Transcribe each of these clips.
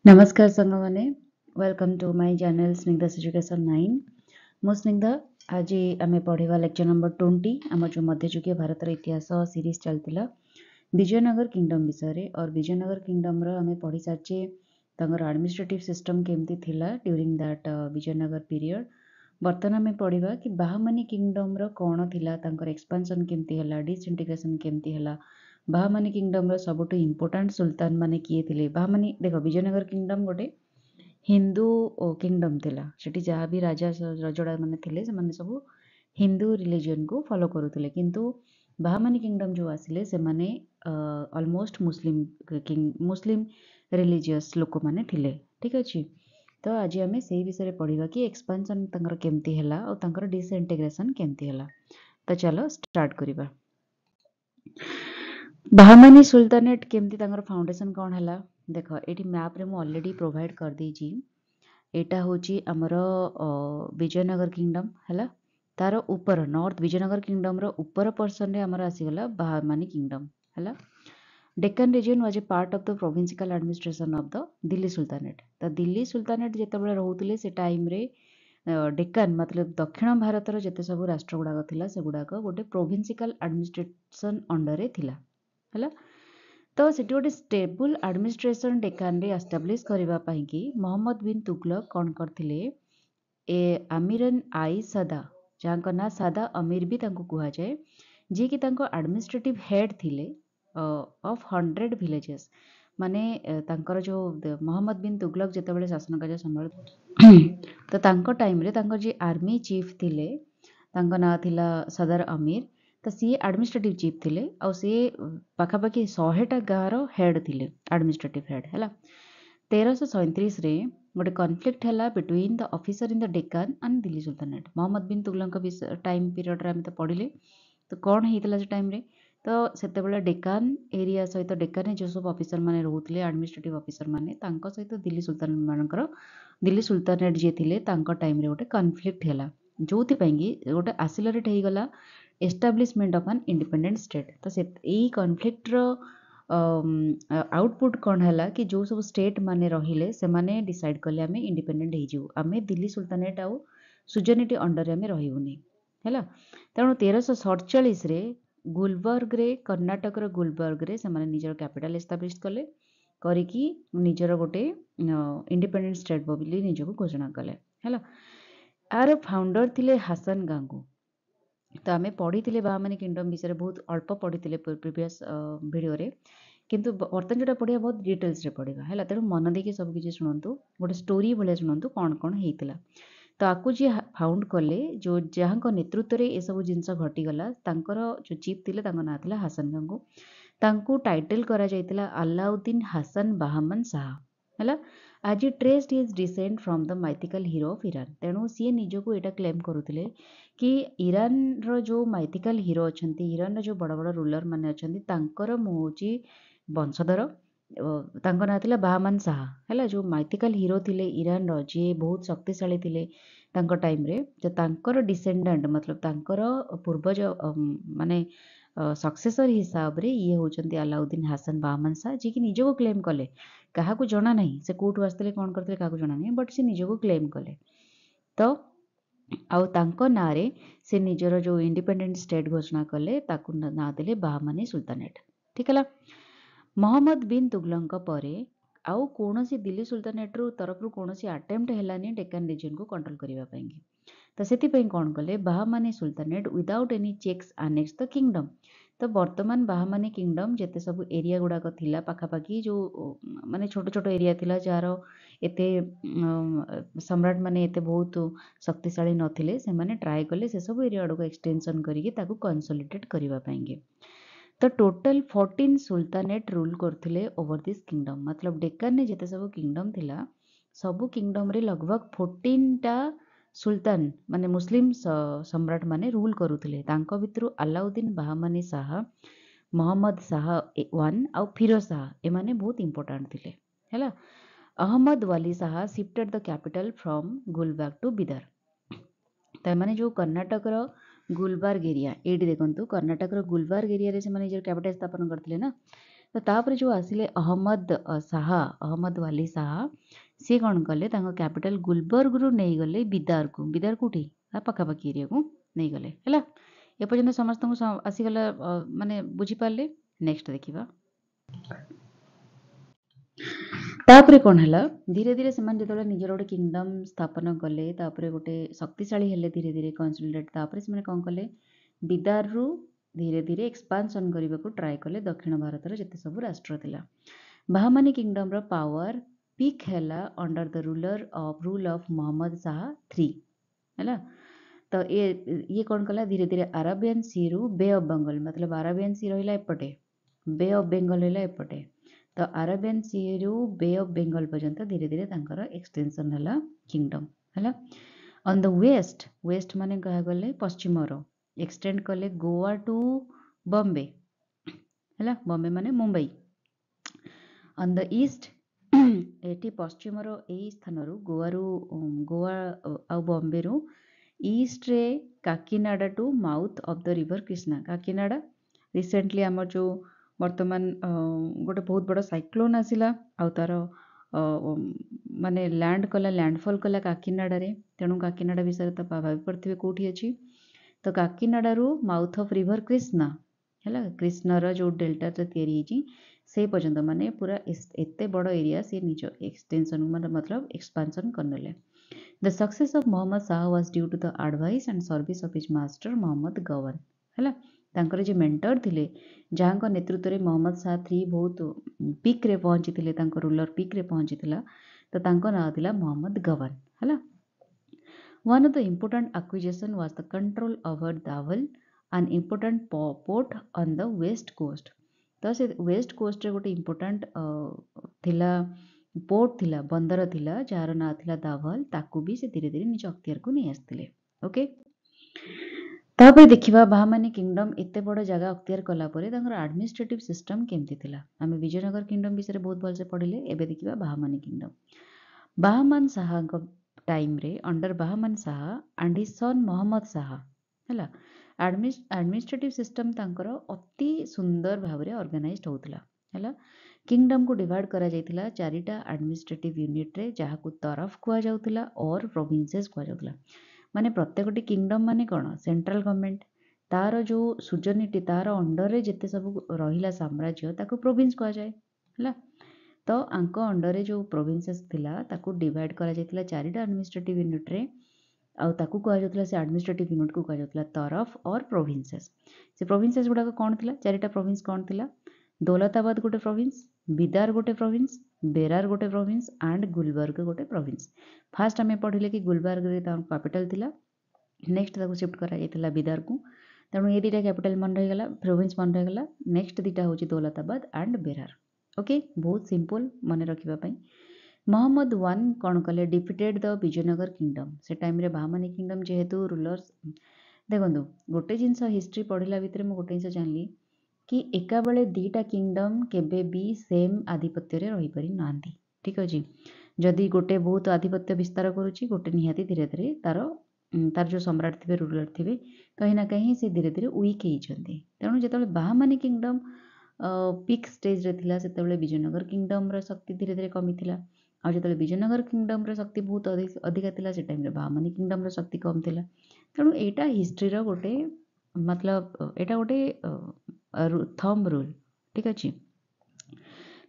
नमस्कार साଙ୍ଗमाने welcome to my channel Snigdha's education 9 मो स्निग्धा आज आम पढ़ा लेक्चर नंबर 20 आम जो मध्ययुगीय भारतर इतिहास सीरीज चलता विजयनगर किंगडम विषय और विजयनगर किंगडम आम पढ़ी सारी एडमिनिस्ट्रेटिव सिस्टम केमती थिला ड्यूरिंग दैट विजयनगर पीरियड बर्तमान आम पढ़ा कि बाहमनी किंगडम कौन थिला एक्सपांशन केमती हला डिसइंटीग्रेशन केमती हला बाहमनी किंगडम सबुठ इम्पोर्टाट सुल्तान माने किए थे बाहमनी देख विजयनगर किंगडम गोटे हिंदू किंगडम थिला सेठी जहाँ भी राजा रजोड़ा माने थिले से सब हिंदू रिलीजन को फॉलो करुले किंतु बाहमनी किंगडम जो आसिले से माने ऑलमोस्ट मुस्लिम रिलीजियस लोक माने थिले ठीक अच्छे। तो आज आम से विषय पढ़ा कि एक्सपांशन केमती हला और तांकर डिसइंटीग्रेशन केमती हला। तो चलो स्टार्ट करिबा। बाहमनी सुल्तानेट केमती फाउंडेशन कौन है देख ये मैप रे मु ऑलरेडी प्रोवाइड कर देजी एटा होची हमर विजयनगर किंगडम है तार ऊपर नॉर्थ विजयनगर किंगडम रो ऊपर पर्सन रे हमर आसीगला बाहमनी किंगडम है। Deccan region was a part of the provincial administration of the Delhi sultanate. तो दिल्ली सुल्तानेट जितेबाला रोते से टाइम रे डेक्कन मतलब दक्षिण भारतर जिते सब राष्ट्र गुड़ाक थिला से गुड़ाक गोटे प्रोविंशियल एडमिनिस्ट्रेशन अंडर रे थिला है। तो से गोटे स्टेबल एडमिनिस्ट्रेशन डेक्कन रे एस्टाब्लिश करबा पई कि मोहम्मद बिन तुगलक कौन करथिले ए आमिरन आई सदा जहाँ ना सादा अमीर भी कह जाए जी कि एडमिनिस्ट्रेटिव हेड थिले ऑफ 100 विलेजेस माने तांकर जो मोहम्मद बिन तुगलक जितेबाला शासन कार्य संभाल तो तांको टाइम रे तांको जी आर्मी चीफ थिले तांको ना थिला सदर अमीर तो सी एडमिनिस्ट्रेटिव चीफ थिले और सी पाखापाखि 100टा गाँव हेड थिले एडमिनिस्ट्रेटिव हेड है। 1337 रे गोटे कनफ्लिक्ट है between the officer in the Deccan and Delhi sultanate Mohammad bin Tughlaq time period रे तो पढ़िले। तो कौन होता से टाइम रे तो से डेक्कन एरिया सहित डेक्कन जो सब ऑफिसर माने रोते एडमिनिस्ट्रेटिव ऑफिसर माने सहित दिल्ली सुल्तान मानकर दिल्ली सुल्तानेट जी थे टाइम रे गोटे कनफ्लिक्ट है जो गोटे आसिलरेट हो गला establishment of an independent state. तो से कनफ्लिक्टर आउटपुट कौन है कि जो सब स्टेट माने रहिले से माने डिसाइड कले आमे इंडिपेंडेंट हो आमे दिल्ली सुल्तानेट आउ सुजनिटी अंडर आमे रहिबुनी है। तेणु 1347 रे गुलबर्ग रे कर्नाटक गुलबर्ग रे से माने निजर कैपिटल एस्टाब्लिश कले करिकी निजर गोटे इंडिपेंडेंट स्टेट बोली निजको घोषणा कले है। आर फाउंडर थिले हासन गांगू। तो आमे पढ़ी थे बाहमनी किंगडम विषय बहुत अल्प पढ़ी प्रीवियस वीडियो रे किंतु बर्तमान जोटा पढ़ा बहुत डिटेल्स रे पढ़ा है। तेणु मन देखिए सबकि शुणु गोटे स्टोरी भाया शुणु कौन कौन होता। तो आपको जी फाउंड कले जो जहाँ नेतृत्व में यह सब जिनस घटीगला जो चीफ थे ना था हासन गांगू तांको टाइटल करा जायतिला अलाउद्दीन हासन बाहमन शाह है। आज traced his decent from the mythical hero of Iran. तेणु सी निजको यहाँ क्लेम करुले कि ईरान रो जो माइथिकल हीरो अच्छा ईरान जो बड़ बड़ रूलर माने अच्छा मुझे वंशधर ना था बाहमन शाह है। जो माइथिकल हीरो थिले ईरान रो जी बहुत शक्तिशाली थिले टाइम रे जो तांकर डिसेंडेंट मतलब तांकर पूर्वज माने सक्सेसर हिसाब रे ये होचंती अलाउद्दीन हासन बाहमन शाह जी की निजको क्लेम कले क्या जना ना से कोर्ट आसते कौन करते क्या जना ना बट से निजको क्लेम कले। तो आउ तांको नारे से निजर जो इंडिपेंडेंट स्टेट घोषणा कले ताकू ना देले बाहमनी सुल्तानेट ठीक है। मोहम्मद बिन तुगलक परे आउ कोनोसी दिल्ली सुल्तानेट तरफ कोनोसी अटेम्प्ट हेलानी डेक्कन रीजन को कंट्रोल करबा पाएंगे। तो से कौन कले Bahmani sultanate without any checks annex the kingdom. तो बर्तमान बाहमनी किंगडम जिते सब एरिया गुड़ाक थिला पाखापाखि जो माने छोट छोट एरिया थिला जार एते सम्राट माने एते बहुत शक्तिशाली नथिले से माने ट्राए कले से सब एरिया गुड़ाक एक्सटेंशन करके ताकू कंसोलिडेट करबा पाएंगे। तो टोटल 14 सुल्तानेट रूल करथिले ओवर दिस किंगडम मतलब डेक्कन ने जिते सब किंगडम थिला सबु किंगडम रे लगभग 14टा सुल्तान माने मुस्लिम सम्राट माने रूल करुथिले तांको भितरु अलाउद्दीन बाहमनी शाह मोहम्मद शाह 1 आउ फिरोज शाह एमाने बहुत इंपोर्टेंट थिले हैला। Ahmad Wali Shah shifted the capital from Gulbarga to Bidar. तो माने जो कर्नाटक रो गुलबर्ग एरिया ये देखो कर्नाटक गुलबर्ग एरिया रे से माने जो कैपिटल स्थापन करथिले ना तो तापर जो आसिले अहमद शाह अहमद वाली शाह सी कौन कले कैपिटल गुलबर्ग रु नहीं गले बिदार को बिदार कोठी पाखापाखि एरिया को नहीं गले है एपर्यंत समस्त आसीगला माने बुझी पारले नेक्स्ट देखिबा तापरे कौन है धीरे धीरे से निजर गोटे किंगडम स्थापन कले तापरे गोटे शक्तिशाली हेले धीरे धीरे कन्सोलिडेट तापरे से कौन कले बिदार रु धीरे धीरे एक्सपांशन करने को ट्राए कले दक्षिण भारत जिते सब राष्ट्र थिला बाहमानी किंगडम रो पावर पीक हैला under the rule of Mohammad Shah 3 हैला तो ये कौन कला धीरे धीरे अरेबियन सी रु बे ऑफ बंगाल मतलब अरेबियन सी रहिला एपटे बे ऑफ बेंगल रहिला एपटे तो अरेबियन सी रु बे ऑफ बेंगल पर्यंत धीरे धीरे तांकर एक्सटेंशन हैला किंगडम हैला ऑन द वेस्ट वेस्ट माने कहा गले पश्चिम रो एक्सटेंड कले गोवा टू बॉम्बे हैला बॉम्बे माने मुंबई ऑन द ईस्ट एटी पश्चिम रो ए स्थान रु गोवा आ बॉम्बे रु ईस्ट रे Kakinada to mouth of the river Krishna Kakinada recently आमर जो वर्तमान गोटे बहुत बड़ा साइक्लोन आसिला आ तार माने लैंड कला लैंडफॉल कला काकीनाडा रे तेणु काकीनाडा विषय तो भावी पड़े कौटी अच्छी तो काकीनाडा रु माउथ ऑफ रिवर कृष्णा है कृष्णार जो डेल्टा तैयारी से पर्यंत माने पूरा एते बड़ एरिया से निज एक्सटेंशन मतलब एक्सपांशन करने the success of Mohammad Shah was due to the advice and service of his master Mohammad Gawan है तांकर जे मेंटर थिले जहाँ नेतृत्व में मोहम्मद शाह 3 बहुत पीक रे पहुंची थिले रूलर पीक रे पहुंची तो तांको नाम थिला मोहम्मद गवन है one of the important acquisition was the control over Dabhol an important port on the west coast तो से वेस्ट कोस्ट रे गोटे इम्पोर्टेंट थिला पोर्ट थिला बंदर थिला जार ना थिला दावल ताकू भी से धीरे धीरे निज अख्तियार को नहीं आसते ओके तापर देखिबा बाहमानी किंगडम एते बड़ जगह अख्तियार कला परे तांकर एडमिनिस्ट्रेटिव सिस्टम केमती थिला आमे विजयनगर किंगडम विषय बहुत भल से पढ़िले एबे देखिबा बाहमानी किंगडम बाहमान शाह टाइम रे under Bahman Shah and his son Mohammad Shah हैला एडमिनिस्ट्रेटिव सिस्टम तांकर अति सुंदर भाव रे ऑर्गेनाइज्ड होतला हैला किंगडम को डिवाइड करा जायतिला चारिटा एडमिनिस्ट्रेटिव यूनिट रे जहा को तरफ कुआ जाउतला और प्रोविंसेस कुआ जाउतला माने प्रत्येकटी किंगडम माने कौन सेंट्रल गवर्नमेंट तार जो सुजनिटी तार अंडर रे जेते सब रहिला साम्राज्य ताको प्रोविंस कहा जाए हैला तो आंको अंडर रे जो प्रोविंसेस थिला ताको डिवाइड करा जायतिला चारिटा एडमिनिस्ट्रेटिव यूनिट रे आ ताको कहा जाउतला से एडमिनिस्ट्रेटिव यूनिट को कहा जाउतला तरफ और प्रोविंसेस से प्रोविंसेस गुडा कौन थिला चारिटा प्रोविंस कौन थिला दौलताबाद गोटे प्रोविंस बिदार गोटे प्रोविंस बेरार गोटे प्रोविंस एंड गुलबर्ग गोटे प्रोविंस फास्ट आम पढ़िले कि गुलबर्ग रे कैपिटल थिला नेक्स्ट ताको शिफ्ट करा जायतिला बिदार को तेणु ये दुटा कैपिटल मन रहीगला प्रोविंस मन रहीगला नेक्स्ट दुटा होची दौलताबाद एंड बेरार ओके बहुत सिंपल मन रखिबा पई मोहम्मद वन कौन कले डिफिटेड द विजयनगर किंगडम से टाइम रे बाहमानी किंगडम जेहेतु रूलर्स देखो गोटे जिनस हिस्ट्री पढ़िला भितर मु गोटे जिनस जानली कि एका बेले दीटा किंगडम केबे भी सेम आधिपत्य रे रही पारि नांती ठीक अछि जदि गोटे बहुत आधिपत्य विस्तार करूची गोटे निहाती धीरे धीरे तार जो सम्राट थे रूलर थे कहीं ना कहीं से धीरे धीरे वीक होती तेणु जो बाहमानी किंगडम पीक स्टेज रे थिला से विजयनगर किंगडम रो शक्ति धीरे धीरे कमी थिला आ जो विजयनगर किंगडम रो शक्ति बहुत अधिका थिला से टाइम रे बाहमानी किंगडम रो शक्ति कम थिला तेणु एटा हिस्ट्री रो गोटे मतलब एटा गोटे थंब रूल ठीक अच्छे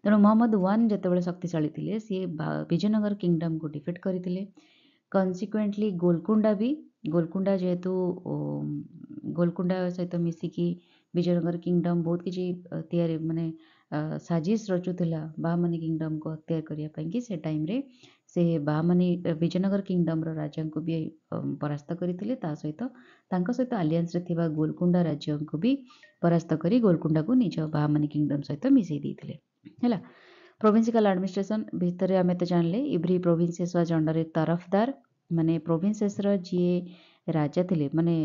तेणु मोहम्मद वन जिते शक्तिशाली थे सी विजयनगर किंगडम को डिफिट करते कन्सिक्वेंटली गोलकुंडा जेहेतु गोलकुंडा सहित मिसिकी विजयनगर किंगडम बहुत किसी तैयारी माने साजिश रचुला बाहमानी किंगडम को तैयार करने कि से टाइम रे से बाहमानी विजयनगर किंगडम रो राजा को भी परास्त करते सहित आलियंस रे थिबा गोलकुंडा राज्य को भी परास्त करी गोलकुंडा को निज बाहमानी किंगडम सहित मिसई देथिले हैला प्रोविंसिकल एडमिनिस्ट्रेशन भितर आमे तो जानले एवरी प्रोविंसेस वाज अंडर ए तरफदार माने प्रोविंसेस रो जी राजा थिले माने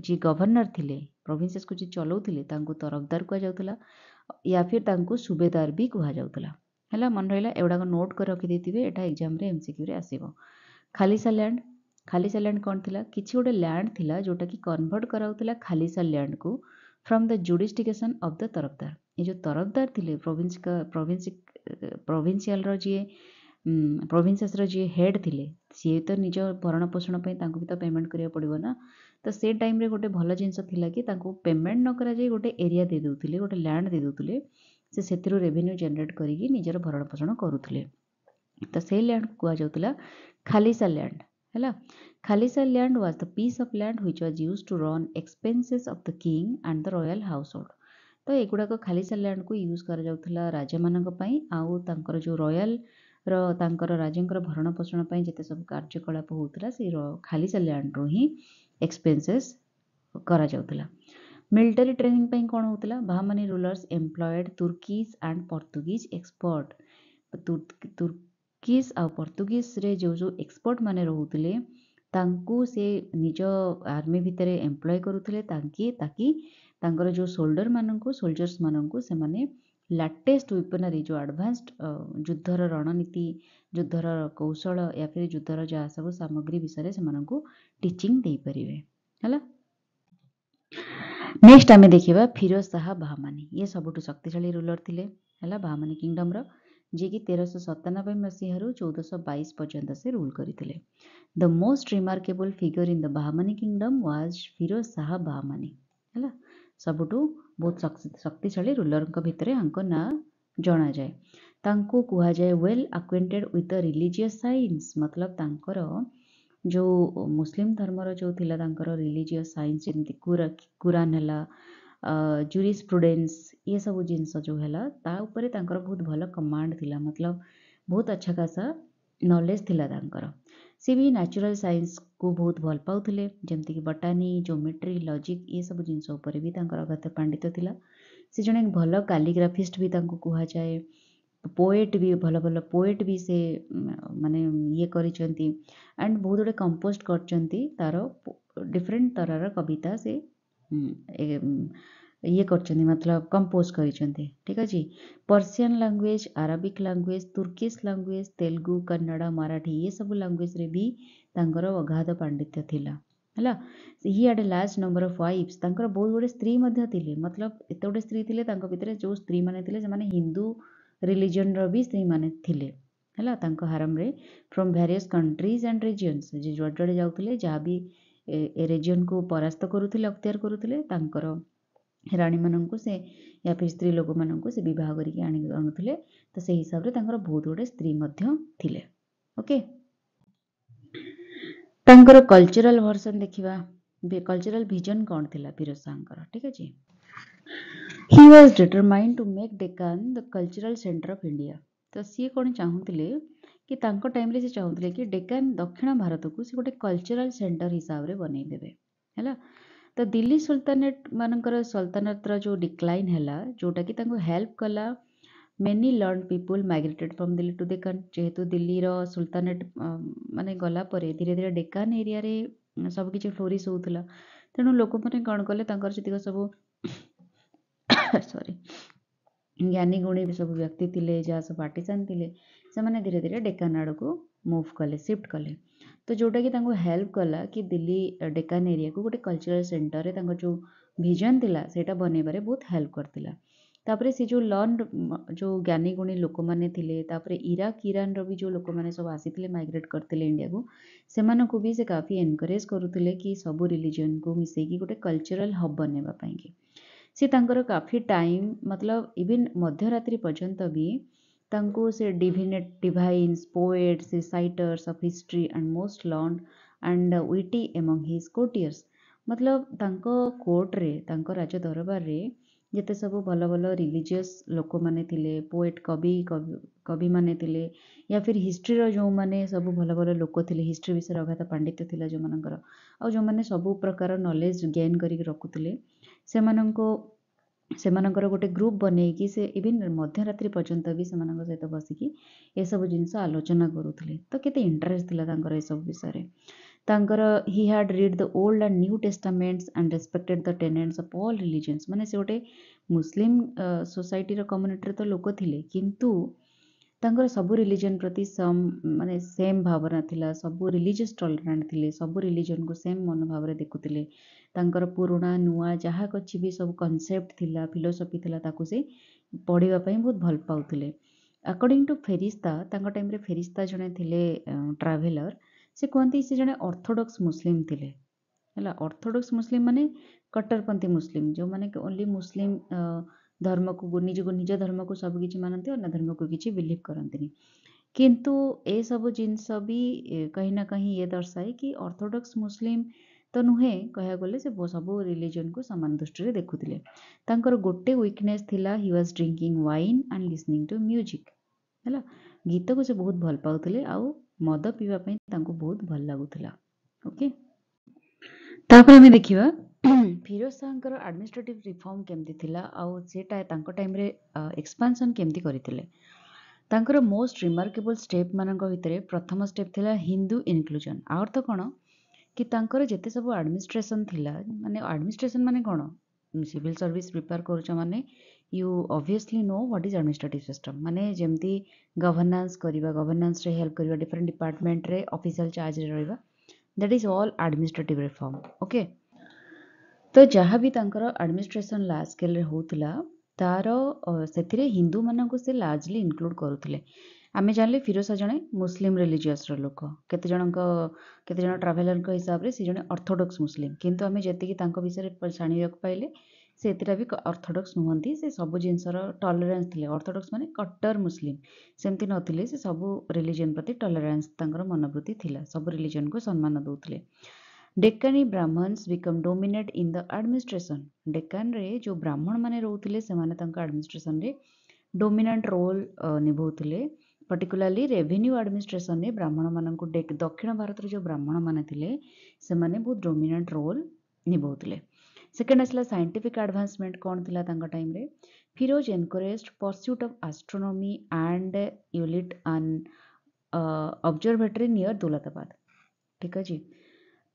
जी गवर्नर थिले प्रोविंसेस को जी चलाउथिले तांको तरफदार कहा जाउतला या फिर तांको सूबेदार भी कहा जाउतला हैला मन रहिला एवडा को नोट कर रखि देथिबे एटा एग्जाम रे एमसीक्यू रे आसीबो खालिसा लैंड कौन थिला किछि गोटे लैंड थिला जोटा कि कन्वर्ट कराउतला खालिसा लैंड को फ्रॉम द जुडिस्टिकेशन ऑफ द तरफदार ये जो तरफदार थिले प्रोविन्सियल जी प्रोविन्सेस जी हेड थिले सी तो निज भरण पोषण भी तो पेमेंट करा पड़ो ना तो से टाइम रे गोटे भल जिनस थिला कि पेमेंट न करा जाए गोटे एरिया दे दउथिले गोटे लैंड दे दउथिले से सेतिरो रेवेन्यू जनरेट करिकि निजर भरण पोषण करुथिले तो से लैंड को कुआ जाउतला खालिसा लैंड हैला khalisa land was the piece of land which was used to run expenses of the king and the royal household तो एगुड़ाक खालिसा लैंड को यूज कर जाउतला राजा मानक पई आउ तांकर जो रॉयल तांकर राजंकर भरण पोषण पई जेते सब कार्यकलाप होउतला से खालिसा लैंड रो ही एक्सपेंसेस करा जाउतला मिलिटरी ट्रेनिंग पई कोन होउतला Bahmani rulers employed Turkish and Portuguese expert Turkish आ पोर्तुगीज रे जो जो एक्सपर्ट माने रहउतले तांकू से निज आर्मी भितरे एम्प्लॉय करुतले ताकि तांकर जो सोल्जर्स मानंकू से माने लाटेस्ट वेपनरी जो एडवांस्ड युद्धर रणनीति युद्धर कौशल या फिर युद्धर जहाँ सब सामग्री विषय से मानंकू टीचिंग दे परिवे हला नेक्स्ट आमे देखिबा फिरोज शाह बाहमानी ये सबुठु शक्तिशाली रूलर थिले हला बाहमानी किंगडम रो जे कि 1397 मसीह रु 1422 पर्यंत से रूल करिथिले the most remarkable figure in the Bahmani kingdom was Firoz Shah Bahmani हला सबुठु बहुत शक्तिशाली रूलर भितर आंको ना जना जाए तांको कुहा जाए well acquainted with the religious science मतलब तांकर जो मुस्लिम धर्मर जो थिला तांकर रिलीजियस साइंस जेमती कुरान हला जुरिस्प्रुडेंस ये सब जिनस जो है ता उपरे तांकर बहुत भल कमांड थिला मतलब बहुत अच्छा खासा नॉलेज थिला तांकर सी भी नेचुरल साइंस को बहुत भल पाउथिले जेमती कि बटानी ज्योमेट्री लॉजिक ये सब जिनस उपरे भी तांकर अगाध पंडित थिला से जने भल कैलीग्राफिस्ट भी तांको कुहा जाए पोएट भी भल भल पोएट भी से माने ये करिसेंती एंड बहुत गुडे कंपोस्ट करचंती तार डिफरेंट तरह कविता से ये करचंती मतलब कंपोज करिसेंती ठीक अछि Persian language Arabic language Turkish language Telugu Kannada Marathi ये सब लैंग्वेज रे भी तांकर अगाध पांडित्य थिला हला he had a large number of wifes तांकर बहुत गुडे स्त्री मध्ये थिले मतलब एते गुडे स्त्री थिले तांको भितरे जो स्त्री माने थिले से माने हिंदू रिलीजन रो भी स्त्री माने थिले हला तांको हारम रे from various countries and regions जे जोडे जाउतले जहाँ भी ए रीजन को परास्त करुथिले अख्तियार करुथिले तांकर रानी मानंकु से या फिर स्त्री लोक मानंकु से विवाह करिके आनुथिले तो से हिसाब रे तांकर बहुत गुडे स्त्री मध्य थिले ओके तांकर कल्चरल वर्जन देखिबा कल्चरल विजन कोन थिला फिरोज शाहंकर ठीक अछि He was determined to make Deccan the cultural center of India. तो सी कौन चाहूले कि तांको टाइम रे से चाहूले कि डेक्कन दक्षिण भारत को से गोटे कल्चरल सेंटर हिसाब रे बनै देबे हैला तो दिल्ली सुल्तानेट मानकर सुल्तानतर जो डिक्लाइन हैला जोटा कि तांको हेल्प कला many learned people migrated from Delhi to Deccan जेहेतु दिल्ली रो सुल्तानेट माने गला परे धीरे धीरे डेक्कन एरिया रे सब किछि फ्लोरिश होउतला तेनु लोक माने कोन कले तांकर जतिक सब सॉरी ज्ञानी गुणी भी सब व्यक्ति थिले जहाँ सब आर्टिसान थिले से माने धीरे धीरे डेक्कन आड़ को मूव कले शिफ्ट कले तो जोटा कि तांको हेल्प कला कि दिल्ली डेक्कन एरिया को गोटे कल्चरल सेंटर रे तांको जो विजन थिला सेटा बनेबारे बहुत हेल्प करथिला तापरे से जो लर्न जो ज्ञानी गुणी लोक माने थिले तापरे इराक ईरान रो भी जो लोक माने सब आसीथिले माइग्रेट करथिले इंडिया को सेमानको भी से काफी एनकरेज करुथिले कि सब रिलीजन को मिसेई कि गोटे कल्चरल हब बनेबा पई कि से तांकर काफी टाइम मतलब इवन मध्यरात्रि पर्यंत भी तांको से divines poets reciters of history and most learn and witty among his courtiers मतलब तांको कोर्ट रे तांको राज दरबार रे जेते सब भल भल रिलीजियस लोक माने थिले पोएट कवि माने थिले या फिर हिस्ट्री रो जो माने सब भल भल लोक थिले हिस्ट्री विषय अगाध पांडित्य थिला जो मानकर आ जो माने सब प्रकार नॉलेज गेन करिक रखुथिले सेमानकर गोटे ग्रुप बनेकी से इवन मध्यरात्रि पर्यंत भी सेमानक सहित बसिकी ए सब जिनस आलोचना करुथिले तो केते इंटरेस्ट थिला तांकर ए सब विषय रे तांकर he had read the old and new testaments and respected the tenets of all religions माने से गोटे मुस्लिम सोसाइटी रो कम्युनिटी रे तो लोक थिले किंतु ତାଙ୍କର ସବୁ ରିଲିଜନ୍ ପ୍ରତି ମାନେ ସେମ୍ ଭାବନା ଥିଲା, ସବୁ ରିଲିଜିୟସ୍ ଟଲରାଣ୍ଟ ଥିଲେ, ସବୁ ରିଲିଜନ୍କୁ ସେମ୍ ମନୋଭାବରେ ଦେଖୁଥିଲେ। ତାଙ୍କର ପୁରୁଣା ନୂଆ ଯାହା କିଛି ବି ସବୁ କନସେପ୍ଟ ଥିଲା, ଫିଲୋସଫି ଥିଲା, ତାକୁ ସେ ପଢ଼ିବା ପାଇଁ ବହୁତ ଭଲ ପାଉଥିଲେ। ଆକର୍ଡିଂ ଟୁ ଫେରିସ୍ତା, ତାଙ୍କ ଟାଇମ୍ରେ ଫେରିସ୍ତା ଜଣେ ଥିଲେ ଟ୍ରାଭେଲର। ସେ କୁହନ୍ତି ସେ ଜଣେ ଅର୍ଥୋଡକ୍ସ ମୁସଲିମ୍ ଥିଲେ। ହେଲା, ଅର୍ଥୋଡକ୍ସ ମୁସଲିମ୍ ମାନେ କଟ୍ଟରପନ୍ଥୀ ମୁସଲିମ୍, ଯେଉଁମାନେ କି ଓନ୍ଲି ମୁସଲିମ୍ ଧର୍ମକୁ ନିଜକୁ ନିଜ ଧର୍ମକୁ ସବୁ କିଛି ମାନନ୍ତି, ଅନ୍ୟ ଧର୍ମକୁ କିଛି ବିଲିଭ୍ କରନ୍ତିନି। କିନ୍ତୁ ଏସବୁ ଜିନିଷ ବି कहीं ना कहीं ये ଦର୍ଶାଏ କି ଅର୍ଥୋଡକ୍ସ ମୁସଲିମ୍ ତ ନୁହେଁ, କହିବାକୁ ଗଲେ ସେ ସବୁ ରିଲିଜନ୍କୁ ସମାନ ଦୃଷ୍ଟିରେ ଦେଖୁଥିଲେ। ତାଙ୍କର ଗୋଟେ ୱିକନେସ୍ ଥିଲା, he was drinking wine and listening to music. ହେଲା, ଗୀତକୁ ସେ ବହୁତ ଭଲ ପାଉଥିଲେ ଆଉ ମଦ ପିଇବା ପାଇଁ ତାଙ୍କୁ ବହୁତ ଭଲ ଲାଗୁଥିଲା। ଓକେ, ତାପରେ ଆମେ ଦେଖିବା ଫିରୋଜ ଶାହଙ୍କର ଆଡମିନିଷ୍ଟ୍ରେଟିଭ ରିଫର୍ମ କେମିତି ଥିଲା ଆଉ ସେଟା ତାଙ୍କ ଟାଇମ୍ରେ ଏକ୍ସପାନ୍ସନ୍ କେମିତି କରିଥିଲେ। ତାଙ୍କର ମୋଷ୍ଟ ରିମାର୍କେବଲ୍ ଷ୍ଟେପ୍ ମାନଙ୍କ ଭିତରେ ପ୍ରଥମ ଷ୍ଟେପ୍ ଥିଲା ହିନ୍ଦୁ ଇନକ୍ଲୁଜନ୍। ଆଉ ଅର୍ଥ କ'ଣ କି ତାଙ୍କର ଯେତେ ସବୁ ଆଡମିନିଷ୍ଟ୍ରେସନ୍ ଥିଲା, ମାନେ ଆଡମିନିଷ୍ଟ୍ରେସନ୍ ମାନେ କ'ଣ, ସିଭିଲ୍ ସର୍ଭିସ୍ ପ୍ରିପେୟାର କରୁଛ ମାନେ you obviously know what is administrative system. ମାନେ ଯେମିତି ଗଭର୍ନାନ୍ସ କରିବା, ଗଭର୍ନାନ୍ସରେ ହେଲ୍ପ କରିବା, ଡିଫରେଣ୍ଟ ଡିପାର୍ଟମେଣ୍ଟରେ ଅଫିସିଆଲ ଚାର୍ଜରେ ରହିବା, that is all administrative reform. Okay, ତ ଯାହା ବି ତାଙ୍କର ଆଡମିନିଷ୍ଟ୍ରେସନ୍ ଲାର୍ଜ ସ୍କେଲ୍ରେ ହେଉଥିଲା, ତାର ସେଥିରେ ହିନ୍ଦୁମାନଙ୍କୁ ସେ ଲାର୍ଜଲି ଇନକ୍ଲୁଡ୍ କରୁଥିଲେ। ଆମେ ଜାଣିଲେ ଫିରୋଜ ଶାହ ଜଣେ ମୁସଲିମ୍ ରିଲିଜିୟସ୍ର ଲୋକ, କେତେଜଣ ଟ୍ରାଭେଲରଙ୍କ ହିସାବରେ ସେ ଜଣେ ଅର୍ଥୋଡକ୍ସ ମୁସଲିମ୍, କିନ୍ତୁ ଆମେ ଯେତିକି ତାଙ୍କ ବିଷୟରେ ଜାଣିବାକୁ ପାଇଲେ ସେ ଏତେଟା ବି ଅର୍ଥୋଡକ୍ସ ନୁହନ୍ତି। ସେ ସବୁ ଜିନିଷର ଟଲରାନ୍ସ ଥିଲେ। ଅର୍ଥୋଡକ୍ସ ମାନେ କଟ୍ଟର ମୁସଲିମ୍ ସେମିତି ନଥିଲେ, ସେ ସବୁ ରିଲିଜନ୍ ପ୍ରତି ଟଲରାନ୍ସ ତାଙ୍କର ମନୋବୃତ୍ତି ଥିଲା, ସବୁ ରିଲିଜନ୍କୁ ସମ୍ମାନ ଦେଉଥିଲେ। Deccani Brahmans become dominate in the administration. ଡେକାନରେ ଯେଉଁ ବ୍ରାହ୍ମଣ ମାନେ ରହୁଥିଲେ ସେମାନେ ତାଙ୍କ ଆଡମିନିଷ୍ଟ୍ରେସନରେ ଡୋମିନାଣ୍ଟ ରୋଲ୍ ନିଭାଉଥିଲେ। ପର୍ଟିକୁଲାରଲି ରେଭିନ୍ୟୁ ଆଡମିନିଷ୍ଟ୍ରେସନରେ ବ୍ରାହ୍ମଣମାନଙ୍କୁ ଦକ୍ଷିଣ ଭାରତର ଯେଉଁ ବ୍ରାହ୍ମଣମାନେ ଥିଲେ ସେମାନେ ବହୁତ ଡୋମିନାଣ୍ଟ ରୋଲ୍ ନିଭାଉଥିଲେ। ସେକେଣ୍ଡ ଆସିଲା ସାଇଣ୍ଟିଫିକ୍ ଆଡଭାନ୍ସମେଣ୍ଟ। କ'ଣ ଥିଲା ତାଙ୍କ ଟାଇମ୍ରେ? Firoz encouraged pursuit of astronomy and built an observatory near Daulatabad. ଠିକ୍ ଅଛି,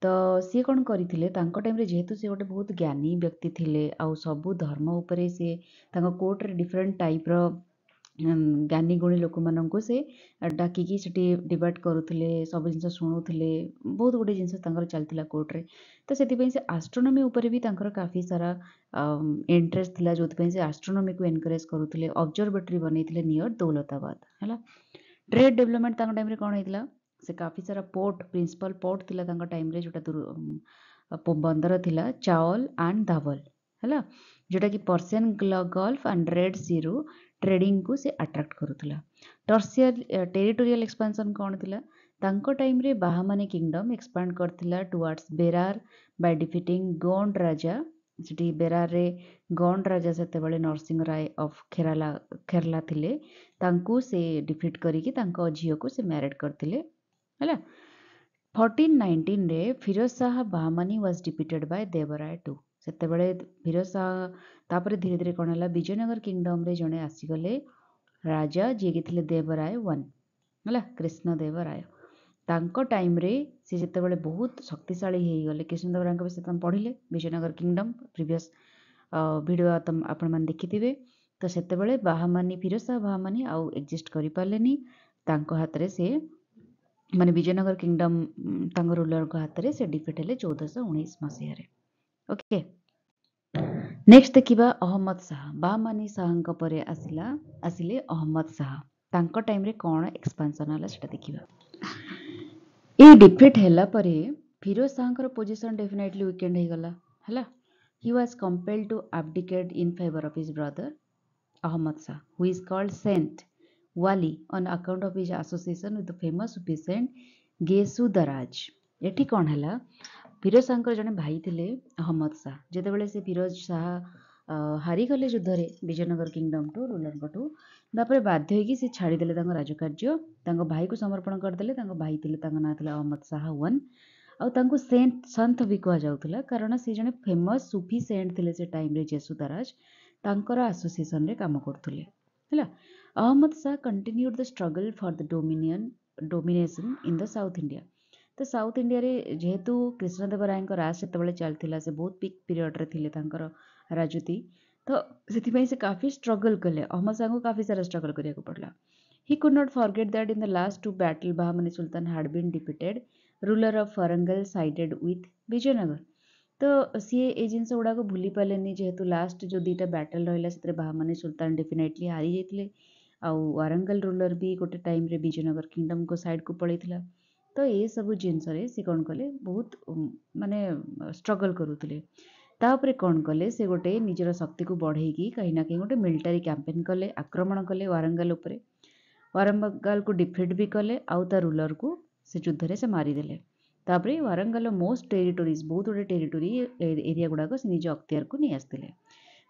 ତ ସିଏ କ'ଣ କରିଥିଲେ ତାଙ୍କ ଟାଇମ୍ରେ, ଯେହେତୁ ସେ ଗୋଟେ ବହୁତ ଜ୍ଞାନୀ ବ୍ୟକ୍ତି ଥିଲେ ଆଉ ସବୁ ଧର୍ମ ଉପରେ ସେ ତାଙ୍କ କୋର୍ଟରେ ଡିଫରେଣ୍ଟ ଟାଇପ୍ର ଜ୍ଞାନୀ ଗୁଣୀ ଲୋକମାନଙ୍କୁ ସେ ଡାକିକି ସେଠି ଡିବେଟ୍ କରୁଥିଲେ, ସବୁ ଜିନିଷ ଶୁଣୁଥିଲେ, ବହୁତ ଗୁଡ଼ିଏ ଜିନିଷ ତାଙ୍କର ଚାଲିଥିଲା କୋର୍ଟରେ। ତ ସେଥିପାଇଁ ସେ ଆଷ୍ଟ୍ରୋନୋମି ଉପରେ ବି ତାଙ୍କର କାଫି ସାରା ଇଣ୍ଟରେଷ୍ଟ ଥିଲା, ଯେଉଁଥିପାଇଁ ସେ ଆଷ୍ଟ୍ରୋନୋମିକୁ ଏନକରେଜ୍ କରୁଥିଲେ। ଅବଜରଭେଟରୀ ବନେଇଥିଲେ ନିୟର ଦୌଲତାବାଦ। ହେଲା, ଟ୍ରେଡ୍ ଡେଭଲପମେଣ୍ଟ ତାଙ୍କ ଟାଇମ୍ରେ କ'ଣ ହେଇଥିଲା? ସେ କାଫି ସାରା ପୋର୍ଟ, ପ୍ରିନ୍ସିପାଲ ପୋର୍ଟ ଥିଲା ତାଙ୍କ ଟାଇମ୍ରେ, ଯେଉଁଟା ବନ୍ଦର ଥିଲା ଚାୱଲ ଆଣ୍ଡ ଧାୱଲ। ହେଲା, ଯେଉଁଟାକି ପର୍ସିଆନ୍ ଗଲ୍ଫ ଆଣ୍ଡ ରେଡ୍ ସିରୁ ଟ୍ରେଡିଂକୁ ସେ ଆଟ୍ରାକ୍ଟ କରୁଥିଲା। ଟେରିଟୋରିଆଲ ଏକ୍ସପାନ୍ସନ୍ କ'ଣ ଥିଲା? ତାଙ୍କ ଟାଇମ୍ରେ ବାହାମାନି କିଙ୍ଗଡମ୍ ଏକ୍ସପାଣ୍ଡ କରିଥିଲା ଟୁୱାର୍ଡସ୍ ବେରାର ବାଇ ଡିଫିଟିଂ ଗୋଣ୍ଡ ରାଜା। ସେଠି ବେରାରରେ ଗଣ୍ଡ ରାଜା ସେତେବେଳେ ନରସିଂହ ରାୟ ଅଫ୍ ଖେରଲା ଥିଲେ, ତାଙ୍କୁ ସେ ଡିଫିଟ୍ କରିକି ତାଙ୍କ ଝିଅକୁ ସେ ମ୍ୟାରେଡ୍ କରିଥିଲେ। ହେଲା, 1419ରେ Firoz Shah Bahmani was defeated by Devaraya two. ସେତେବେଳେ ଫିରୋଜ ଶାହ ତାପରେ ଧୀରେ ଧୀରେ କ'ଣ ହେଲା, ବିଜୟନଗର କିଙ୍ଗଡମ୍ରେ ଜଣେ ଆସିଗଲେ ରାଜା, ଯିଏକି ଥିଲେ ଦେବରାୟ ୱାନ୍। ହେଲା, କୃଷ୍ଣଦେବରାୟ। ତାଙ୍କ ଟାଇମ୍ରେ ସେ ଯେତେବେଳେ ବହୁତ ଶକ୍ତିଶାଳୀ ହେଇଗଲେ, କୃଷ୍ଣଦେବରାୟଙ୍କ ବିଷୟରେ ତମେ ପଢ଼ିଲେ ବିଜୟନଗର କିଙ୍ଗଡମ୍ ପ୍ରିଭିୟସ୍ ଭିଡ଼ିଓ ଆପଣମାନେ ଦେଖିଥିବେ। ତ ସେତେବେଳେ ଫିରୋଜ ଶାହ ବାହମାନି ଆଉ ଏକ୍ଜିଷ୍ଟ କରିପାରିଲେନି। ତାଙ୍କ ହାତରେ ସେ, ମାନେ ବିଜୟନଗର କିଙ୍ଗଡମ୍ ତାଙ୍କ ରୁଲରଙ୍କ ହାତରେ ସେ ଡିଫିଟ୍ ହେଲେ 1419 ମସିହାରେ। ଓକେ, ନେକ୍ସଟ ଦେଖିବା ଅହମ୍ମଦ ଶାହ। ବାହମାନି ଶାହଙ୍କ ପରେ ଆସିଲେ ଅହମ୍ମଦ ଶାହ। ତାଙ୍କ ଟାଇମ୍ରେ କ'ଣ ଏକ୍ସପାନ୍ସନ୍ ହେଲା ସେଟା ଦେଖିବା। ଏଇ ଡିଫିଟ୍ ହେଲା ପରେ ଫିରୋଜ ଶାହଙ୍କର ପୋଜିସନ୍ ଡେଫିନେଟଲି ୱିକେଣ୍ଡ ହେଇଗଲା। ହେଲା, he was compelled to abdicate in favour of his brother Ahmad Shah, who is called saint Wali on account of his association with the famous Sufi saint Gesudaraz. ଏଠି କ'ଣ ହେଲା, ଫିରୋଜ ଶାହଙ୍କର ଜଣେ ଭାଇ ଥିଲେ ଅହମ୍ମଦ ଶାହ। ଯେତେବେଳେ ସେ ଫିରୋଜ ଶାହ ହାରିଗଲେ ଯୁଦ୍ଧରେ ବିଜୟନଗର କିଙ୍ଗଡମ୍ଠୁ, ରୁଲରଙ୍କଠୁ, ତାପରେ ବାଧ୍ୟ ହେଇକି ସେ ଛାଡ଼ିଦେଲେ ତାଙ୍କ ରାଜକାର୍ଯ୍ୟ, ତାଙ୍କ ଭାଇକୁ ସମର୍ପଣ କରିଦେଲେ। ତାଙ୍କ ଭାଇ ଥିଲେ, ତାଙ୍କ ନାଁ ଥିଲା ଅହମ୍ମଦ ଶାହ ୱାନ୍। ଆଉ ତାଙ୍କୁ ସନ୍ଥ ବି କୁହାଯାଉଥିଲା, କାରଣ ସେ ଜଣେ ଫେମସ୍ ସୁଫି ସେଣ୍ଟ ଥିଲେ ସେ ଟାଇମ୍ରେ, ଜେସୁଦାରାଜ। ତାଙ୍କର ଆସୋସିଏସନରେ କାମ କରୁଥିଲେ। ହେଲା, Ahmad Shah continued the struggle for the domination in the south India. ତ ସାଉଥ୍ ଇଣ୍ଡିଆରେ ଯେହେତୁ କୃଷ୍ଣଦେବରାୟଙ୍କ ରାଜ ସେତେବେଳେ ଚାଲିଥିଲା, ସେ ବହୁତ ପିକ୍ ପିରିୟଡ଼ରେ ଥିଲେ ତାଙ୍କର ରାଜୁତି, ତ ସେଥିପାଇଁ ସେ କାଫି ଷ୍ଟ୍ରଗଲ୍ କଲେ। ଅହମ୍ମଦ ଶାହଙ୍କୁ କାଫି ସାରା ଷ୍ଟ୍ରଗଲ୍ କରିବାକୁ ପଡ଼ିଲା। He could not forget that in the last two battles, Bahamani Sultan had been defeated. Ruler of Warangal sided with Vijayanagar. तो ସିଏ ଏଇ ଜିନିଷ ଗୁଡ଼ାକ ଭୁଲି ପାରିଲେନି ଯେହେତୁ ଲାଷ୍ଟ ଯେଉଁ ଦୁଇଟା ବ୍ୟାଟଲ୍ ରହିଲା ସେଥିରେ ବାହାମାନେ ସୁଲତାନ ଡେଫିନେଟଲି ହାରି ଯାଇଥିଲେ ଆଉ ୱାରାଙ୍ଗଲ ରୁଲର ବି ଗୋଟେ ଟାଇମ୍ରେ ବିଜୟନଗର କିଙ୍ଗଡମ୍କୁ ସାଇଡ଼୍କୁ ପଳେଇଥିଲା। ତ ଏସବୁ ଜିନିଷରେ ସେ କ'ଣ କଲେ ବହୁତ ମାନେ ଷ୍ଟ୍ରଗଲ୍ କରୁଥିଲେ। ତାପରେ କ'ଣ କଲେ ସେ ଗୋଟେ ନିଜର ଶକ୍ତିକୁ ବଢ଼େଇକି କାହିଁ ନା କାହିଁ ଗୋଟେ ମିଲିଟାରୀ କ୍ୟାମ୍ପେନ୍ କଲେ, ଆକ୍ରମଣ କଲେ ୱାରାଙ୍ଗଲ ଉପରେ। ୱାରାଙ୍ଗଲକୁ ଡିଫିଟ୍ ବି କଲେ ଆଉ ତା ରୁଲରକୁ ସେ ଯୁଦ୍ଧରେ ସେ ମାରିଦେଲେ। ତାପରେ ୱାରାଙ୍ଗଲର ମୋଷ୍ଟ ଟେରିଟୋରିଜ୍ ବହୁତ ଗୁଡ଼ିଏ ଟେରିଟୋରି ଏରିଆ ଗୁଡ଼ାକ ସେ ନିଜ ଅକ୍ତିଆରକୁ ନେଇ ଆସିଥିଲେ।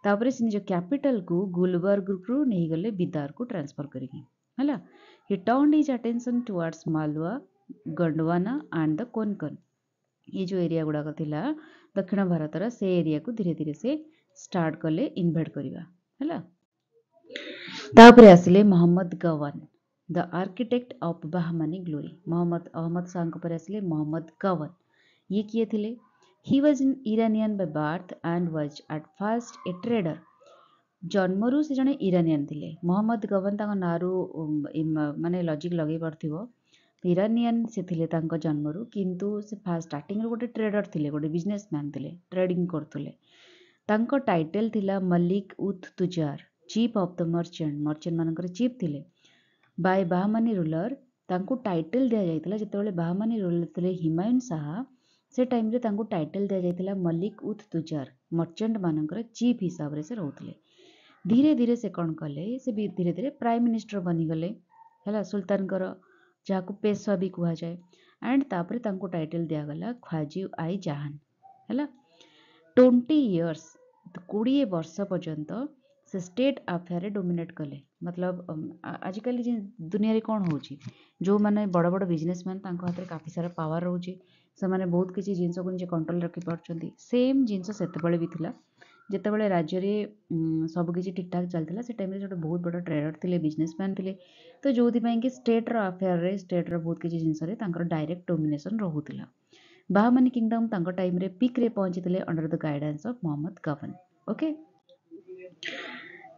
ତାପରେ ସେ ନିଜ କ୍ୟାପିଟାଲକୁ ଗୁଲବର୍ଗରୁ ନେଇଗଲେ ବିଦାରକୁ ଟ୍ରାନ୍ସଫର କରିକି ହେଲା। He turn his attention towards Malwa, Gondwana and the Konkan. ये जो एरिया गुड़ाक थिला दक्षिण भारतर से एरिया को धीरे धीरे से स्टार्ट कले इन्वेड करवा है। तापरे आसिले Mohammad Gawan the architect of Bahmani glory. Mohammad Ahmad Shah पर आसिले मोहम्मद गवन। ये किए थिले? He was in Iranian by birth and was at first a trader. जन्मरू से जने इरानियन थिले। मोहम्मद गवन तांको नारू माने लॉजिक लगे पड़थिबो। इरानियन से थिले तांको जन्मरू किंतु से फास्ट स्टार्टिंग रो गोटे ट्रेडर थिले, गोटे बिजनेसमैन थिले, ट्रेडिंग करथुले। तांको टाइटल थिला Malik ut Tujjar, chief of the merchant, merchant मानकर चीफ थिले। बाय बाहमानी रूलर तांको टाइटल दिया जायतिला जेतेबेले बाहमानी रूलर थिले हुमायूं शाह, से टाइम रे तांको टाइटल दिया जायतिला मलिक उत तुजार, मर्चेंट मानकर चीफ हिसाब रे से रहउतले। धीरे धीरे से कौन कले से भी धीरे धीरे प्राइम मिनिस्टर बनीगले है सुल्तान जहाँ को पेशवा भी कह जाए। एंड तापर तांको टाइटल दिगला ख्वाजी आई जहान है। 20 इयर्स 20 वर्ष पर्यंत से स्टेट अफेयर डोमिनेट कले। मतलब आजिकल दुनिया कौन हो जो मैंने बड़ बड़ बिजनेसमैन हाथ में काफ़ी सारा पावर रोचे से मैंने बहुत किसी जिनस को निजे कंट्रोल रखिपार। सेम जिनस से भी थिला जितेबाला राज्य में सबकि ठीक ठाक चलता से टाइम से बहुत बड़ा ट्रेडर थे, बिजनेसमैन थे। तो जो कि स्टेट्र अफेयर रे स्टेट्र बहुत किसी जिनस डायरेक्ट डोमिनेशन रोला। बाहमानी किंगडम तांको टाइम रे पीक रे पहुंची under the guidance of Mohammad Gawan. Okay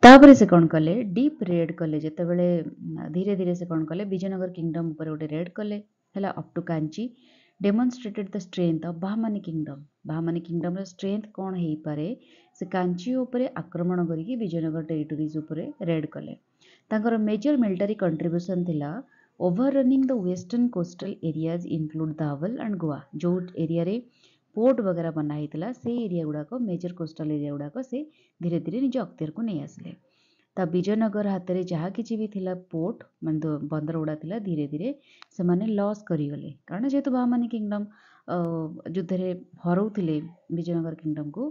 तापर से कौन कले डीप रेड कले जितेबाला धीरे धीरे से कौन कले विजयनगर किंगडम ऊपर गोटे रेड कले है up to Kanchi. Demonstrated the strength of Bahmani kingdom. Bahmani kingdom strength कौन हो पारे से कांची उपरे आक्रमण करके विजयनगर टेरिटोरीज उपरे रेड कले। तांकर मेजर मिलिटरी कंट्रीब्यूशन थिला overrunning the western coastal areas include Dabhol and Goa. जो एरिया रे पोर्ट वगैरह बना होता से एरिया गुड़ाक मेजर कोस्टल एरिया गुड़ाक से धीरे धीरे निज अक्तियार को नहीं आसिले। ता विजयनगर हाथ में जहाँ किसी भी थिला पोर्ट मान बंदर गुड़ा थिला धीरे धीरे से माने लॉस करिगले कारण जेहेतु बाहमानी किंगडम युद्ध रे हरौथिले विजयनगर किंगडम को।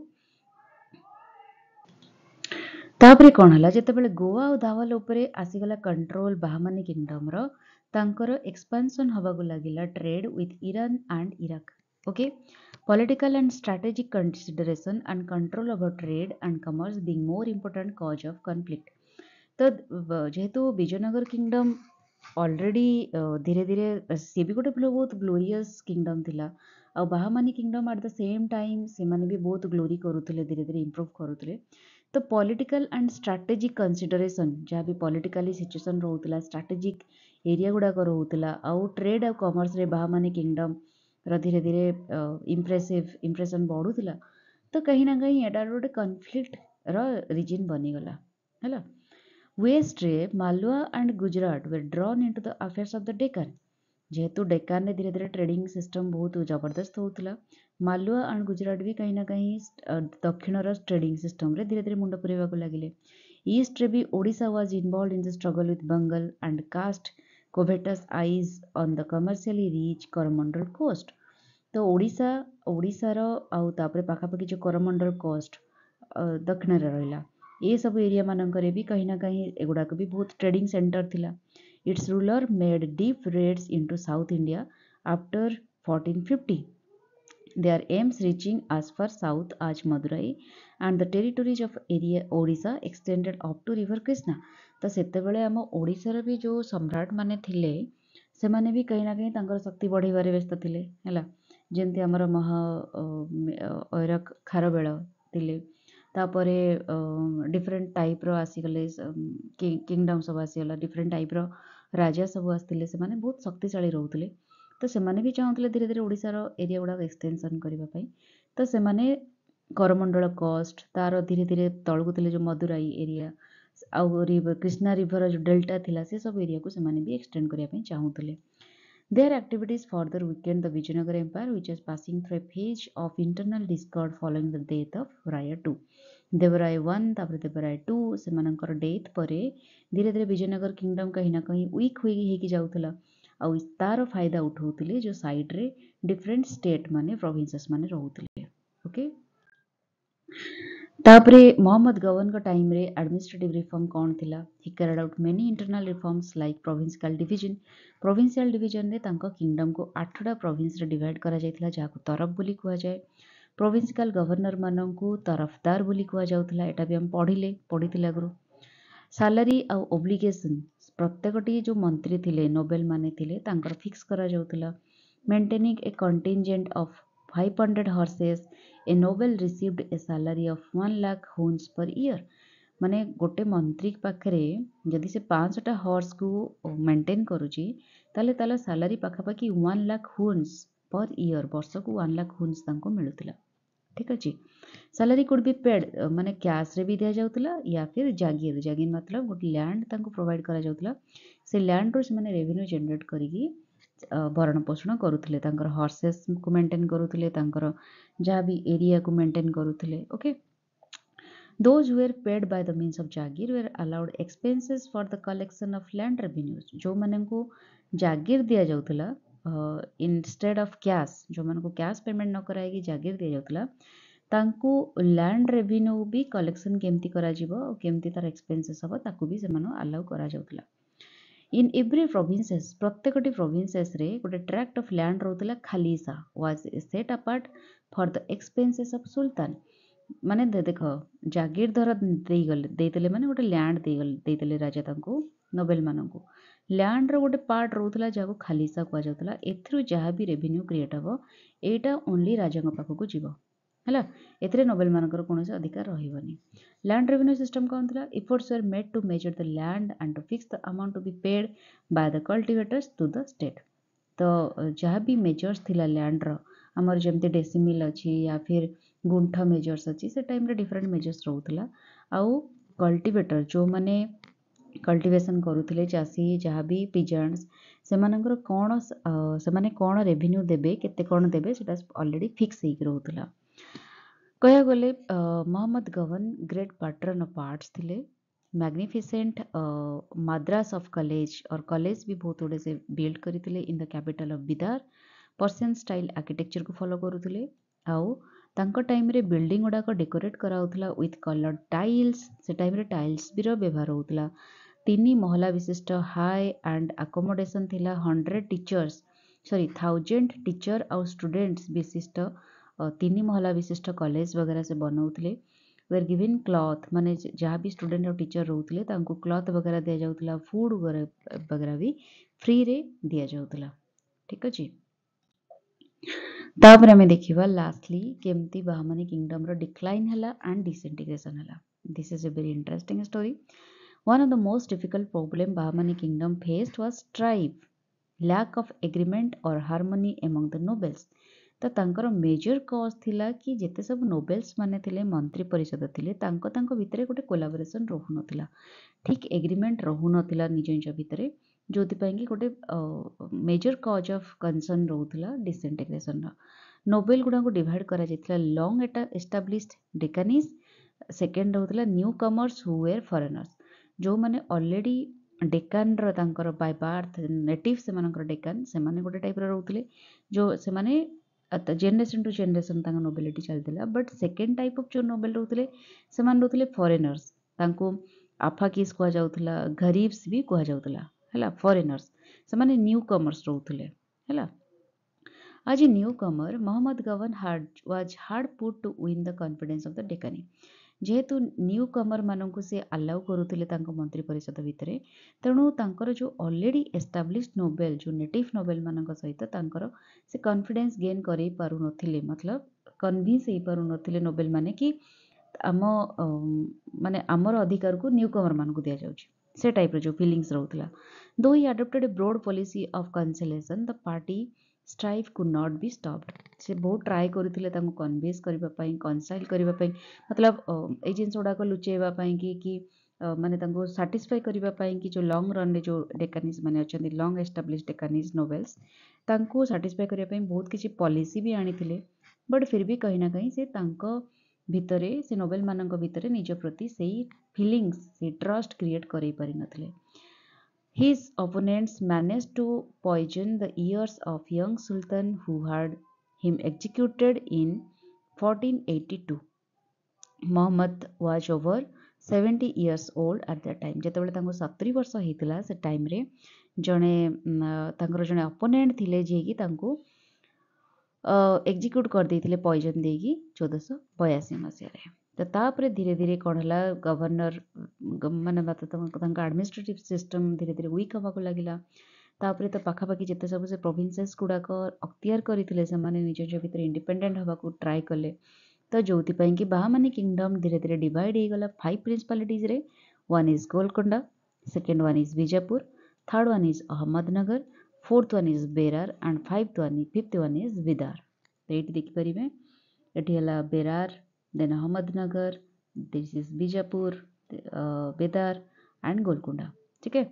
तापरे कौन हला जेतेबेले गोवा और धावल उपरे आसीगला कंट्रोल बाहमानी किंगडम रो तांकर एक्सपेंशन हवागु लागिला trade with Iran and Iraq. Okay political and strategic consideration and control over trade and commerce being more important cause of conflict. तो जेहेतु विजयनगर किंगडम ऑलरेडी धीरे धीरे सी भी गोटे बहुत ग्लोरियस किंगडम थिला आ Bahmani kingdom at the same time से माने भी बहुत ग्लोरी करुले धीरे धीरे इंप्रूव करुले। तो पॉलिटिकल एंड स्ट्रेटेजिक कंसिडरेशन जहाँ भी पॉलिटिकली सिचुएशन रोला स्ट्रेटेजिक एरिया गुड़ाक रोला आउ ट्रेड आ कॉमर्स रे बाहमानी किंगडम धीरे धीरे इंप्रेशन बढ़ुला। तो कहीं ना कहीं एटार गोटे कॉन्फ्लिक्ट रीजन बनीगला है। वेस्ट रे Malwa and Gujarat way drawn into the affairs of the Deccan. जेहेतु डेक्कन में धीरे धीरे ट्रेडिंग सिस्टम बहुत जबरदस्त होता मालवा एंड गुजरात भी कहीं ना कहीं दक्षिण ट्रेडिंग सिस्टम रे धीरे धीरे मुंड पुरेवा लगिले। ईस्ट रे भी Odisha was involved in the struggle with Bengal and cast covetous eyes on the commercially rich Coromandel coast. तो ओडिशार आउ तापरे पाखापाखि जो करमंडल कोस्ट दक्षिण रहा ये सब एरिया मानकर भी कहीं ना कहीं एगुड़ाक भी बहुत ट्रेडिंग सेंटर थिला। Its ruler made deep raids into South India after 1450। their aims reaching as far south as Madurai and the territories of area Odisha extended up to river Krishna। तो सेतेबेले आम ओडिशार भी जो सम्राट माने थिले से माने भी कहीं ना कहीं तांकर शक्ति बढ़ेबारे व्यस्त थिले हैला। जेमती हमर महा ऐरक खारबेल थिले तापरे डिफरेंट टाइप रो आसीगले किंगडम सब आसीगला डिफरेंट टाइप रो राजा सब आसते से बहुत शक्तिशाली रोते तो से भी चाहूले धीरे धीरे ओडिशार एरिया गुड़ाक एक्सटेंशन करने तो से करमंडल कस्ट तार धीरे धीरे तलू थे जो मदुराई एरिया आउ कृष्णा रिवर जो डेल्टा थिला से सब एरिया को से भी एक्सटेंड करने चाहूले Their activities further weakened the Vijayanagar Empire, which was passing through a phase of internal discord following the death of Raya II. Devaraya 1 तापर देवराय 2 सेमानकर डेथ परे धीरे धीरे विजयनगर किंगडम कहीं ना कहीं वीक होगी जाऊला आउ तार फायदा उठाउथिले जो साइड रे डिफरेंट स्टेट माने प्रोविंसेस माने रहउथिले ओके तापरे मोहम्मद गवन का टाइम रे एडमिनिस्ट्रेटिव रिफॉर्म कौन थिला ही carried out many internal reforms like provincial division रे तांको किंगडम को 8टा प्रोविंस रे डिवाइड करा जायतिला जाको तरफ बोली कुआ जाय प्रोविंशियल गवर्नर माननकु तरफदार बोली कुआ जाउतिला एटा भी हम पढ़िथिले आगरो सैलरी आ ओब्लिगेशन प्रत्येकटी जो मंत्री थिले नोबेल माने थिले तांकर फिक्स करा जाउतिला maintaining a contingent of 500 horses a noble received a salary of 1 lakh hunds per year माने गोटे मंत्री पाखरे जदि से 500टा हॉर्स को मेंटेन करूची ताले ताला सैलरी पाखापाखि 1 लाख हुन्स पर ईयर वर्ष को 1 लाख हुन्स तांको मिलुतिला ठीक अछि सैलरी कुड बी पेड माने कैश रे भी दिया जाउतिला या फिर जागीर मतलब गोटे लैंड तांको प्रोवाइड करा जाउतिला से लैंड रो से माने रेवेन्यू जनरेट करिकी भरण पोषण करुले हॉर्सेस को मेंटेन करुले जहाँ भी एरिया को मेंटेन करुले okay those were paid by the means of jagir were allowed expenses for the collection of land revenues जो माने को जागीर दिया जाउतला इंस्टेड ऑफ कैश जो माने को कैश पेमेंट न कराएगी जागीर दिया जाउतला तांको लैंड रेवेन्यू भी कलेक्शन केमती करा जिवो केमती तार एक्सपेंसेस हबो ताकू भी से मानो अलाउ करा जाउतला इन एव्री प्रोविंसेस प्रत्येकटी प्रोविंसेस रे गोटे ट्रैक्ट ऑफ लैंड रोतला khalisa was set apart for the expenses of sultan माने देख जागीर धर देइतले माने गोटे लैंड देइतले राजा तांको नोबेल माननको लैंड रो गोटे पार्ट रोतला जाको खालीसा कुआ जाउतला एथरु जहाँ भी रेवेन्यू क्रिएट हबो एटा ओनली राजा पाखको जीवो हला एथरे नोबेल मानकर कोनोसे अधिकार रहिबनी लैंड रेवेन्यू सिस्टम कौन था efforts were made to measure the land and to fix the amount to be paid by the cultivators to the state तो जहाँ भी मेजर्स थिला लैंड रो हमर जेमते डेसिमिल अछि या फिर गुंठ मेजर्स अछि से टाइम रे डिफरेंट मेजर्स रहउतला आउ कल्टिवेटर जो माने कल्टिवेशन करुथिले चासी जहाँ भी पिजेंट्स सेमानकर कोन सेमाने कोन रेवेन्यू देबे केते कोन देबे सेटा ऑलरेडी फिक्स हेक रहउतला कह गले Mohammad Gawan great pattern of arts थिले मैग्निफिसेंट मद्रास ऑफ कॉलेज और कॉलेज भी बहुत गुड़े से बिल्ड करथिले in the capital of Bidar Persian style architecture को फॉलो करुथिले आउ तांको टाइम रे बिल्डिंग गुड़ाक डेकोरेट कराउथला विथ कलर्ड टाइल्स से टाइम रे टाइल्स भी व्यवहार होउथला 3 महला विशिष्ट हाई एंड अकोमोडेशन थिला 100 टीचर्स सॉरी 1000 टीचर और स्टूडेंट्स विशिष्ट 3 महला विशिष्ट कॉलेज वगैरह से बनाउथले वेर गिवन क्लॉथ माने जहाँ भी स्टूडेंट और टीचर रोउथले तांको क्लॉथ वगैरह दिया जाउथला फूड वगैरह भी फ्री रे दिया जाउथला ठीक अछि तापर हमें देखिबा लास्टली केमती बाहमनी किंगडम रो डिक्लाइन हला एंड डिसइंटीग्रेशन हला this is a very interesting story one of the most difficult problem Bahmani kingdom faced was strife lack of agreement और हार्मनी एमंग द नोबेल्स तो तांकर मेजर कॉज थिला कि जेते सब नोबेल्स माने थिले मंत्री परिषद थिले तांको भितरे गोटे कोलाबोरेशन रहु नथिला ठीक एग्रीमेंट रहु नथिला निज निज भितरे जोथि पई कि गोटे मेजर कॉज ऑफ कंसर्न रहउथिला डिसइंटीग्रेशन नोबेल गुडा को डिवाइड करा जैतिला लॉन्ग एस्टाब्लिश्ड डेकानीज सेकेंड रहउथिला newcomers who were foreigners जो माने ऑलरेडी डेकान रो तांकर बाय बार्थ नेटिव से मानकर डेकान से माने गोटे टाइप रो रहउथिले जो से माने जेनरेशन टू जेनरेशन तांका नोबेलिटी चलतिला बट सेकेंड टाइप ऑफ जो नोबेल रहउथिले से मान रहउथिले फॉरेनर्स तांको आफाकिस कुआ जाउथिला गरीब्स भी कुआ जाउथिला हला फॉरेनर्स से माने न्यू कमर्स रहउथिले हला आज new Qamar Mohammad Gawan was hard put to win the confidence of the Deccani जेहेतु न्यू कमर मानक से अलाउ करुले मंत्री परिषद भितर तेणु तांकर जो ऑलरेडी एस्टाब्लिश्ड नोबेल जो नेटिव नोबेल मान सहित तांकर से कॉन्फिडेंस गेन कर पारु नथिले मतलब कन्विंस हो पारु नथिले नोबेल माने कि आम माने आमर अधिकार को न्यू कमर मान को दिया जाउछि से टाइप जो फिलिंग्स रोला though he adopted a broad policy of cancellation the party strife could not be stopped से बहुत ट्राए करते कन्विंस करने कनसाइल करने मतलब ये जिन गुड़ाक लुचेवाई कि माने साटिस्फाई करने कि जो लंग रन रे जो डेकानिज मैंने अच्छा लंग एस्टाब्लीश डेकानिज नोवेल्स तांको साटिस्फाई करने बहुत किसी पॉलिसी भी आनी बट फिर भी कहीं ना कहीं से भितरे से नोवेल मानक भितरे निज प्रति से फीलिंग्स से ट्रस्ट क्रिएट कर पारि नथिले His opponents managed to poison the ears of young Sultan who had him executed in 1482. Muhammad was over 70 years old at that time. ଯେତେବେଳେ ତାଙ୍କୁ 70 ବର୍ଷ ହେଇଥିଲା ସେ ଟାଇମ୍ରେ ଜଣେ ତାଙ୍କର ଜଣେ ଅପୋନେଣ୍ଟ ଥିଲେ ଯିଏକି ତାଙ୍କୁ ଏକ୍ଜିକ୍ୟୁଟ୍ କରିଦେଇଥିଲେ ପଏଜନ୍ ଦେଇକି 1482 ମସିହାରେ। ତ ତାପରେ ଧୀରେ ଧୀରେ କ'ଣ ହେଲା ଗଭର୍ଣ୍ଣର ମାନେ ତାଙ୍କ ଆଡମିନିଷ୍ଟ୍ରେଟିଭ୍ ସିଷ୍ଟମ୍ ଧୀରେ ଧୀରେ ୱିକ୍ ହେବାକୁ ଲାଗିଲା। ତାପରେ ତ ପାଖାପାଖି ଯେତେ ସବୁ ସେ ପ୍ରୋଭିନ୍ସେସ୍ ଗୁଡ଼ାକ ଅକ୍ତିଆର କରିଥିଲେ ସେମାନେ ନିଜ ନିଜ ଭିତରେ ଇଣ୍ଡିପେଣ୍ଡେଣ୍ଟ ହେବାକୁ ଟ୍ରାଏ କଲେ। ତ ଯୋଉଥିପାଇଁ କି ବାହାମାନି କିଙ୍ଗଡମ୍ ଧୀରେ ଧୀରେ ଡିଭାଇଡ୍ ହେଇଗଲା 5 ପ୍ରିନ୍ସିପାଲିଟିଜ୍ରେ। One is Golconda, second one is Bijapur, third one is Ahmednagar, fourth one is Berar and fifth one is Bidar. तो ये देखिपारे ये Berar then Ahmednagar, this is Bijapur, Bidar and Golconda. ठीक है,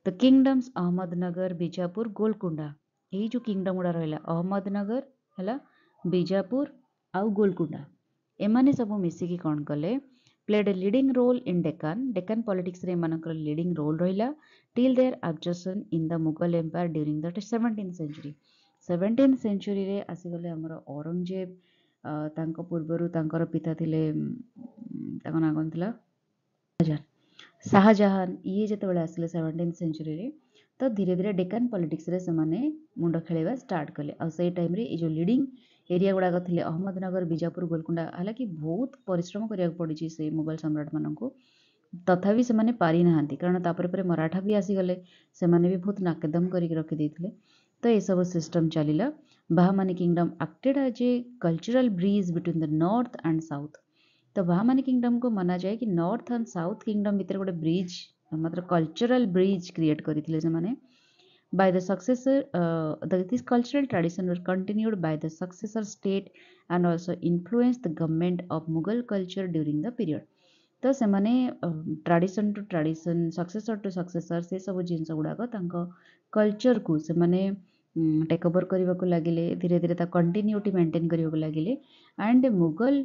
तो किंगडम्स अहमदनगर, बीजापुर, गोलकोंडा यही जो किंगडम गुड़ा रहा अहमदनगर है, बीजापुर आउ गोलकोंडा एमाने सब मिसिकी कौन कले played a leading role in Deccan politics रे एमानकर लीडिंग रोल रहिला till their absorption in the Mughal empire during the 17th century. 17th century रे आसीगले हमर औरंगजेब तांको पूर्वरु तांकर पिता थिले ताको ना कोन थिला शाहजहान ये जेतेबेले आसिले 17th सेंचुरी रे तो धीरे धीरे डेकान पॉलिटिक्स रे समाने मुंड खेलेबा स्टार्ट कले आ सेई टाइम रे ए जो लीडिंग एरिया गुड़ाक थे अहमदनगर, बीजापुर, गोलकोंडा हालांकि बहुत परिश्रम करिया पड़ी से मुगल सम्राट मानक तथापि से पारि नाहांती कारण तापर पर मराठा भी आसीगले से भी बहुत नाकेदम करके रखिदेते। तो ये सब सिस्टम चलला। Bahmani kingdom acted as a cultural bridge between the north and south. तो बाहमानी किंगडम को माना जाए कि नॉर्थ एंड साउथ किंगडम भितर गोटे ब्रिज मतलब कल्चरल ब्रिज क्रिएट करते से by the successor this cultural tradition were continued by the successor state and also influenced the government of Mughal culture during the period। तो से माने tradition to tradition successor to successor से सब जिन गुड़ाक culture को से माने टेक ओवर करने को लगिले धीरे धीरे ता कंटिन्यूटी मेंटेन करने को लगिले एंड मुगल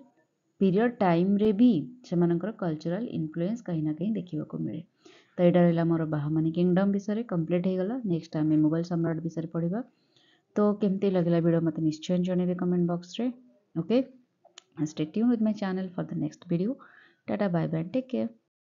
पीरियड टाइम रे भी से कल्चरल इन्फ्लुएंस कहीं ना कहीं देखा को मिले। तो यहाँ रहा मोर बाहमानी किंगडम विषय कंप्लीट होगा। नेक्स्ट आम मुगल सम्राट विषय पढ़ा। तो केमती लगला वीडियो मत निश्चय जनइबे कमेंट बॉक्स रे। Okay, stay tuned with my channel for the next video. Tata bye bye, take care.